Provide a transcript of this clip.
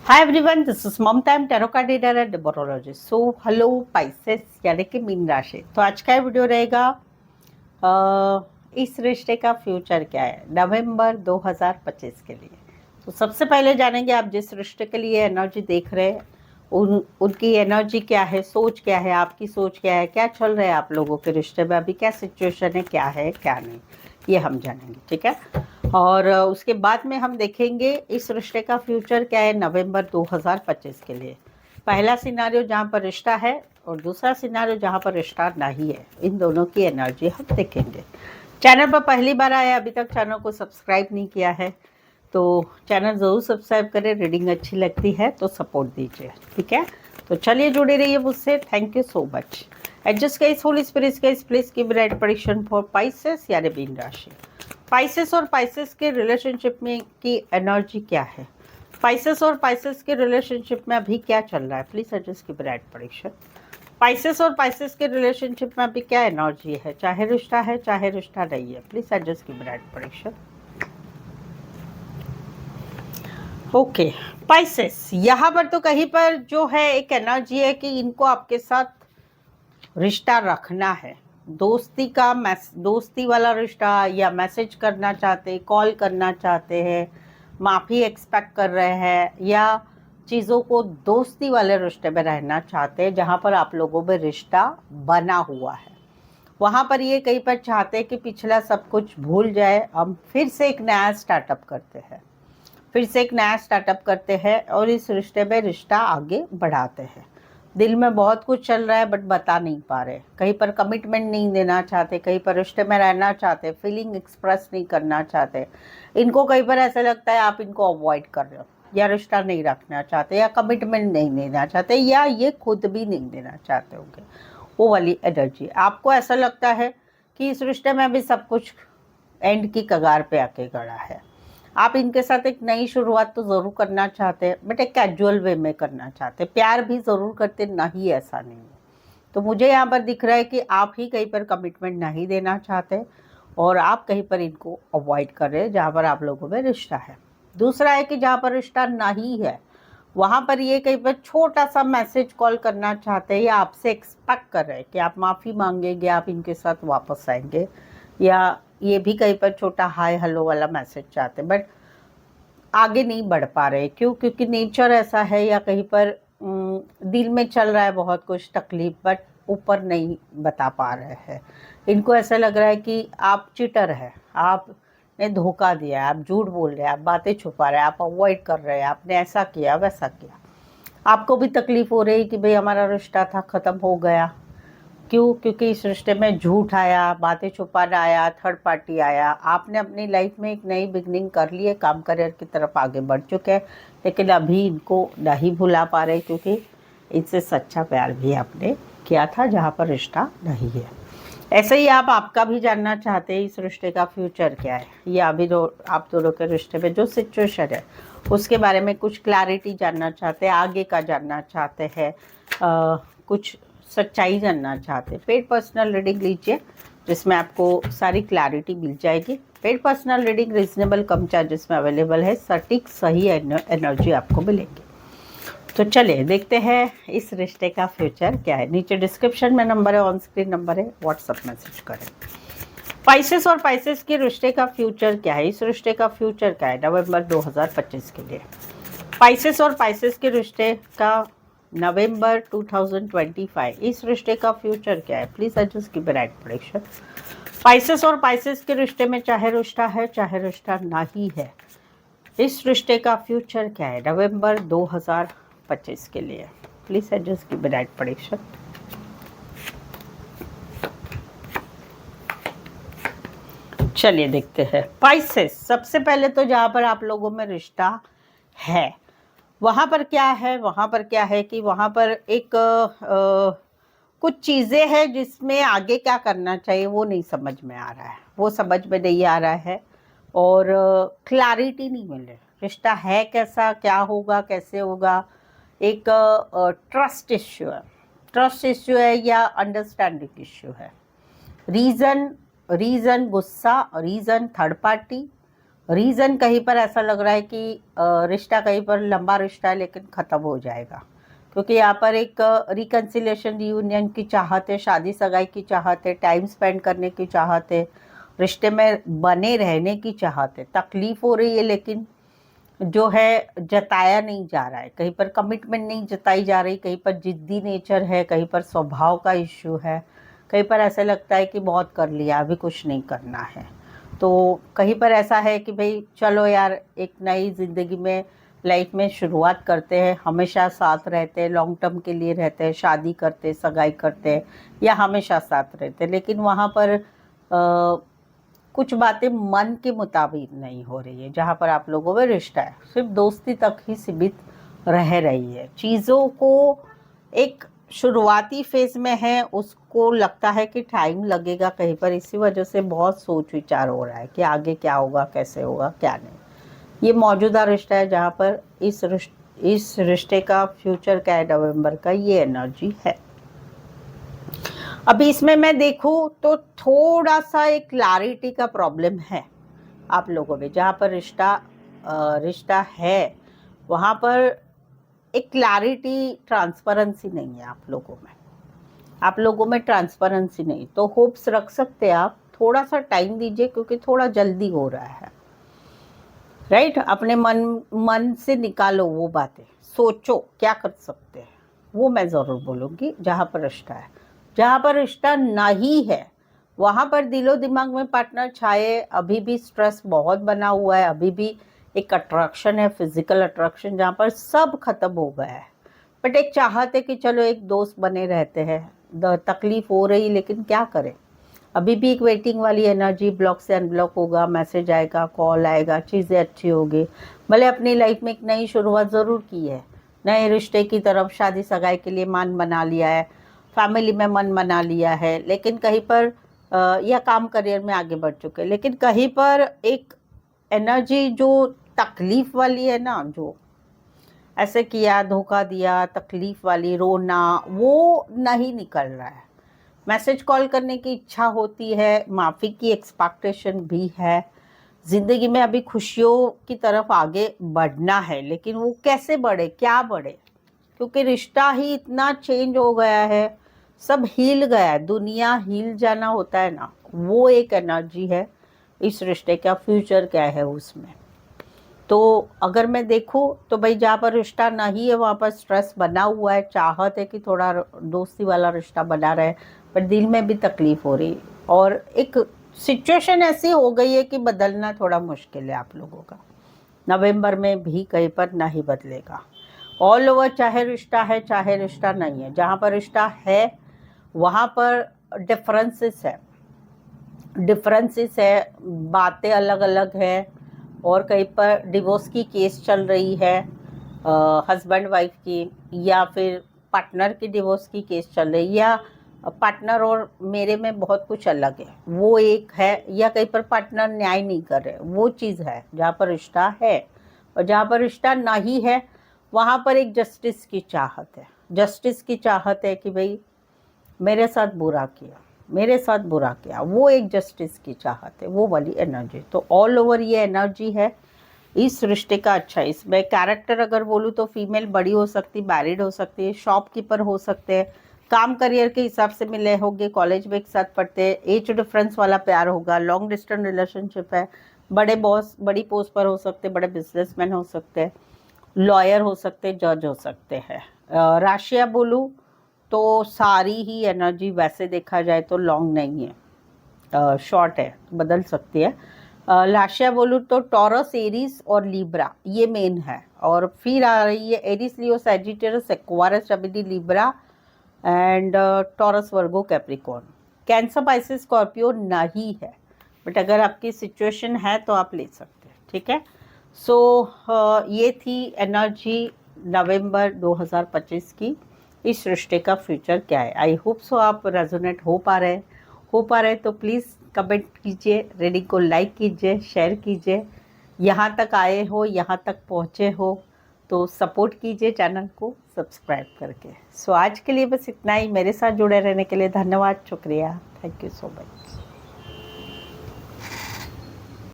Hi everyone, this is Mamata, I am tarot card reader and numerologist. So hello Pisces यानी कि mean राशि। तो आज का वीडियो रहेगा इस रिश्ते का फ्यूचर क्या है नवंबर 2025 के लिए। तो सबसे पहले जानेंगे आप जिस रिश्ते के लिए एनर्जी देख रहे हैं उनकी एनर्जी क्या है, सोच क्या है, आपकी सोच क्या है, क्या चल रहा है आप लोगों के रिश्ते में, अभी क्या सिचुएशन है, क्या नहीं, ये हम जानेंगे। ठीक है। और उसके बाद में हम देखेंगे इस रिश्ते का फ्यूचर क्या है नवंबर 2025 के लिए। पहला सिनारियो जहाँ पर रिश्ता है और दूसरा सिनारियो जहाँ पर रिश्ता नहीं है, इन दोनों की एनर्जी हम देखेंगे। चैनल पर पहली बार आए, अभी तक चैनल को सब्सक्राइब नहीं किया है तो चैनल ज़रूर सब्सक्राइब करें। रीडिंग अच्छी लगती है तो सपोर्ट दीजिए। ठीक है, तो चलिए जुड़े रहिए मुझसे। Thank you so much. Adjust guys, Holi spirit guys, please give right prediction for Pisces यानी मीन राशि। पाइसेस और पाइसेस के रिलेशनशिप में की एनर्जी क्या है, पाइसेस और पाइसेस के रिलेशनशिप में अभी क्या चल रहा है, please adjust give right prediction. Pisces और पाइसेस के रिलेशनशिप में अभी क्या एनर्जी है, चाहे रिश्ता है चाहे रिश्ता नहीं है, please adjust give right prediction. Okay Pisces, यहाँ पर तो कहीं पर जो है एक एनर्जी है कि इनको आपके साथ रिश्ता रखना है, दोस्ती का दोस्ती वाला रिश्ता, या मैसेज करना चाहते, कॉल करना चाहते हैं, माफ़ी एक्सपेक्ट कर रहे हैं, या चीज़ों को दोस्ती वाले रिश्ते में रहना चाहते हैं जहाँ पर आप लोगों में रिश्ता बना हुआ है। वहाँ पर ये कहीं पर चाहते हैं कि पिछला सब कुछ भूल जाए, हम फिर से एक नया स्टार्टअप करते हैं, फिर से एक नया स्टार्टअप करते हैं और इस रिश्ते में रिश्ता आगे बढ़ाते हैं। दिल में बहुत कुछ चल रहा है बट बता नहीं पा रहे, कहीं पर कमिटमेंट नहीं देना चाहते, कहीं पर रिश्ते में रहना चाहते, फीलिंग एक्सप्रेस नहीं करना चाहते। इनको कहीं पर ऐसा लगता है आप इनको अवॉइड कर रहे हो, या रिश्ता नहीं रखना चाहते, या कमिटमेंट नहीं देना चाहते, या ये खुद भी नहीं देना चाहते होंगे। वो वाली एनर्जी आपको ऐसा लगता है कि इस रिश्ते में अभी सब कुछ एंड की कगार पे आके खड़ा है। आप इनके साथ एक नई शुरुआत तो ज़रूर करना चाहते हैं बट एक कैजुअल वे में करना चाहते हैं, प्यार भी ज़रूर करते, नहीं ऐसा नहीं है। तो मुझे यहाँ पर दिख रहा है कि आप ही कहीं पर कमिटमेंट नहीं देना चाहते और आप कहीं पर इनको अवॉइड कर रहे हैं जहाँ पर आप लोगों में रिश्ता है। दूसरा है कि जहाँ पर रिश्ता नहीं है वहाँ पर ये कहीं पर छोटा सा मैसेज कॉल करना चाहते हैं, या आपसे एक्सपेक्ट कर रहे हैं कि आप माफ़ी मांगेंगे, आप इनके साथ वापस आएंगे, या ये भी कहीं पर छोटा हाय हेलो वाला मैसेज चाहते हैं बट आगे नहीं बढ़ पा रहे। क्यों? क्योंकि नेचर ऐसा है, या कहीं पर दिल में चल रहा है बहुत कुछ तकलीफ बट ऊपर नहीं बता पा रहे हैं। इनको ऐसा लग रहा है कि आप चीटर है, आपने धोखा दिया है, आप झूठ बोल रहे हैं, आप बातें छुपा रहे हैं, आप अवॉइड कर रहे हैं, आपने ऐसा किया वैसा किया। आपको भी तकलीफ हो रही कि भाई हमारा रिश्ता था, ख़त्म हो गया। क्यों? क्योंकि इस रिश्ते में झूठ आया, बातें छुपाना आया, थर्ड पार्टी आया। आपने अपनी लाइफ में एक नई बिगनिंग कर ली है, काम करियर की तरफ आगे बढ़ चुके हैं, लेकिन अभी इनको नहीं भुला पा रहे क्योंकि इनसे सच्चा प्यार भी आपने किया था जहाँ पर रिश्ता नहीं है। ऐसे ही आपका भी जानना चाहते हैं इस रिश्ते का फ्यूचर क्या है, या अभी आप दोनों के रिश्ते में जो सिचुएशन है उसके बारे में कुछ क्लैरिटी जानना चाहते हैं, आगे का जानना चाहते हैं, कुछ सच्चाई जानना चाहते हैं। पेड पर्सनल रीडिंग लीजिए जिसमें आपको सारी क्लैरिटी मिल जाएगी। पेड पर्सनल रीडिंग रीजनेबल कम चार्जेस में अवेलेबल है, सटीक सही एनर्जी आपको मिलेगी। तो चलिए देखते हैं इस रिश्ते का फ्यूचर क्या है। नीचे डिस्क्रिप्शन में नंबर है, ऑन स्क्रीन नंबर है, व्हाट्सएप मैसेज करें। पाइसेस और पाइसेस के रिश्ते का फ्यूचर क्या है, इस रिश्ते का फ्यूचर क्या है नवंबर 2025 के लिए। पाइसेस और पाइसेस के रिश्ते का नवंबर 2025, इस रिश्ते का फ्यूचर क्या है, please adjust give right prediction. Pisces और पाइसेस के रिश्ते में चाहे रिश्ता है चाहे रिश्ता नहीं है, इस रिश्ते का फ्यूचर क्या है नवंबर 2025 के लिए, please adjust give right prediction. चलिए देखते हैं पाइसेस। सबसे पहले तो जहाँ पर आप लोगों में रिश्ता है वहाँ पर क्या है, वहाँ पर क्या है कि वहाँ पर एक कुछ चीज़ें हैं जिसमें आगे क्या करना चाहिए वो नहीं समझ में आ रहा है, वो समझ में नहीं आ रहा है और क्लैरिटी नहीं मिल रही। रिश्ता है कैसा, क्या होगा, कैसे होगा, एक ट्रस्ट इश्यू है, ट्रस्ट इश्यू है या अंडरस्टैंडिंग इश्यू है। रीज़न गुस्सा, रीज़न थर्ड पार्टी, रीज़न कहीं पर ऐसा लग रहा है कि रिश्ता कहीं पर लंबा रिश्ता है लेकिन ख़त्म हो जाएगा, क्योंकि यहाँ पर एक रिकन्सिलेशन रियूनियन की चाहत है, शादी सगाई की चाहत है, टाइम स्पेंड करने की चाहत है, रिश्ते में बने रहने की चाहत है। तकलीफ़ हो रही है लेकिन जो है जताया नहीं जा रहा है, कहीं पर कमिटमेंट नहीं जताई जा रही, कहीं पर जिद्दी नेचर है, कहीं पर स्वभाव का इश्यू है, कहीं पर ऐसा लगता है कि बहुत कर लिया अभी कुछ नहीं करना है। तो कहीं पर ऐसा है कि भाई चलो यार एक नई ज़िंदगी में लाइफ में शुरुआत करते हैं, हमेशा साथ रहते हैं, लॉन्ग टर्म के लिए रहते हैं, शादी करते हैं, सगाई करते हैं या हमेशा साथ रहते हैं, लेकिन वहाँ पर कुछ बातें मन के मुताबिक नहीं हो रही है। जहाँ पर आप लोगों में रिश्ता है सिर्फ दोस्ती तक ही सीमित रह रही है, चीज़ों को एक शुरुआती फेज में है, उसको लगता है कि टाइम लगेगा कहीं पर, इसी वजह से बहुत सोच विचार हो रहा है कि आगे क्या होगा, कैसे होगा, क्या नहीं। ये मौजूदा रिश्ता है जहाँ पर इस रिश्ते का फ्यूचर क्या है, नवंबर का ये एनर्जी है। अभी इसमें मैं देखूँ तो थोड़ा सा एक क्लैरिटी का प्रॉब्लम है आप लोगों में। जहाँ पर रिश्ता है वहाँ पर एक क्लैरिटी, ट्रांसपेरेंसी नहीं है आप लोगों में ट्रांसपेरेंसी नहीं। तो होप्स रख सकते हैं आप, थोड़ा सा टाइम दीजिए क्योंकि थोड़ा जल्दी हो रहा है, राइट। अपने मन से निकालो वो बातें, सोचो क्या कर सकते हैं, वो मैं ज़रूर बोलूँगी। जहाँ पर रिश्ता है, जहाँ पर रिश्ता नहीं है वहाँ पर दिलो दिमाग में पार्टनर छाए, अभी भी स्ट्रेस बहुत बना हुआ है, अभी भी एक अट्रैक्शन है, फिजिकल अट्रैक्शन, जहाँ पर सब खत्म हो गया है। बट एक चाहत है कि चलो एक दोस्त बने रहते हैं, तकलीफ हो रही लेकिन क्या करें, अभी भी एक वेटिंग वाली एनर्जी, ब्लॉक से अनब्लॉक होगा, मैसेज आएगा, कॉल आएगा, चीज़ें अच्छी होगी। भले अपनी लाइफ में एक नई शुरुआत ज़रूर की है, नए रिश्ते की तरफ, शादी सगाई के लिए मन बना लिया है, फैमिली में मन बना लिया है, लेकिन कहीं पर या काम करियर में आगे बढ़ चुके, लेकिन कहीं पर एक एनर्जी जो तकलीफ वाली है ना, जो ऐसे किया, धोखा दिया, तकलीफ वाली, रोना, वो नहीं निकल रहा है। मैसेज कॉल करने की इच्छा होती है, माफ़ी की एक्सपेक्टेशन भी है, ज़िंदगी में अभी खुशियों की तरफ आगे बढ़ना है, लेकिन वो कैसे बढ़े, क्या बढ़े, क्योंकि रिश्ता ही इतना चेंज हो गया है, सब हिल गया है, दुनिया हिल जाना होता है ना, वो एक एनर्जी है इस रिश्ते का। फ्यूचर क्या है उसमें, तो अगर मैं देखूँ तो भाई जहाँ पर रिश्ता नहीं है वहाँ पर स्ट्रेस बना हुआ है, चाहत है कि थोड़ा दोस्ती वाला रिश्ता बना रहे, पर दिल में भी तकलीफ हो रही, और एक सिचुएशन ऐसी हो गई है कि बदलना थोड़ा मुश्किल है आप लोगों का। नवंबर में भी कहीं पर नहीं बदलेगा, ऑल ओवर, चाहे रिश्ता है चाहे रिश्ता नहीं है। जहाँ पर रिश्ता है वहाँ पर डिफरेंसेस है, बातें अलग अलग है, और कहीं पर डिवोर्स की केस चल रही है, हस्बैंड वाइफ की, या फिर पार्टनर की डिवोर्स की केस चल रही है, या पार्टनर और मेरे में बहुत कुछ अलग है, वो एक है, या कहीं पर पार्टनर न्याय नहीं कर रहे, वो चीज़ है जहाँ पर रिश्ता है। और जहाँ पर रिश्ता नहीं है वहाँ पर एक जस्टिस की चाहत है, जस्टिस की चाहत है कि भाई मेरे साथ बुरा किया, मेरे साथ बुरा किया, वो एक जस्टिस की चाहत है, वो वाली एनर्जी। तो ऑल ओवर ये एनर्जी है इस रिश्ते का। अच्छा, इसमें कैरेक्टर अगर बोलूँ तो फीमेल बड़ी हो सकती, मैरिड हो सकती है, शॉपकीपर हो सकते हैं, काम करियर के हिसाब से मिले होंगे, कॉलेज में एक साथ पढ़ते हैं, एज डिफरेंस वाला प्यार होगा, लॉन्ग डिस्टेंस रिलेशनशिप है, बड़े बॉस, बड़ी पोस्ट पर हो सकते, बड़े बिजनेसमैन हो सकते हैं, लॉयर हो सकते, जज हो सकते हैं। राशियाँ बोलूँ तो सारी ही एनर्जी वैसे देखा जाए तो लॉन्ग नहीं है, शॉर्ट है, बदल सकती है। राशियाँ बोलूँ तो टॉरस, एरीज और लिब्रा ये मेन है, और फिर आ रही है Aries, Leo, Sagittarius, Aquarius, Gemini, Libra and taurus, Virgo, Capricorn. Cancer, Pisces, Scorpio नहीं है, बट अगर आपकी सिचुएशन है तो आप ले सकते हैं, ठीक है। सो ये थी एनर्जी नवंबर 2025 की, इस रिश्ते का फ्यूचर क्या है। आई होप सो आप रेजोनेट हो पा रहे तो प्लीज़ कमेंट कीजिए, रीडिंग को लाइक कीजिए, शेयर कीजिए। यहाँ तक आए हो, यहाँ तक पहुँचे हो तो सपोर्ट कीजिए चैनल को सब्सक्राइब करके। सो आज के लिए बस इतना ही। मेरे साथ जुड़े रहने के लिए धन्यवाद, शुक्रिया, थैंक यू सो मच।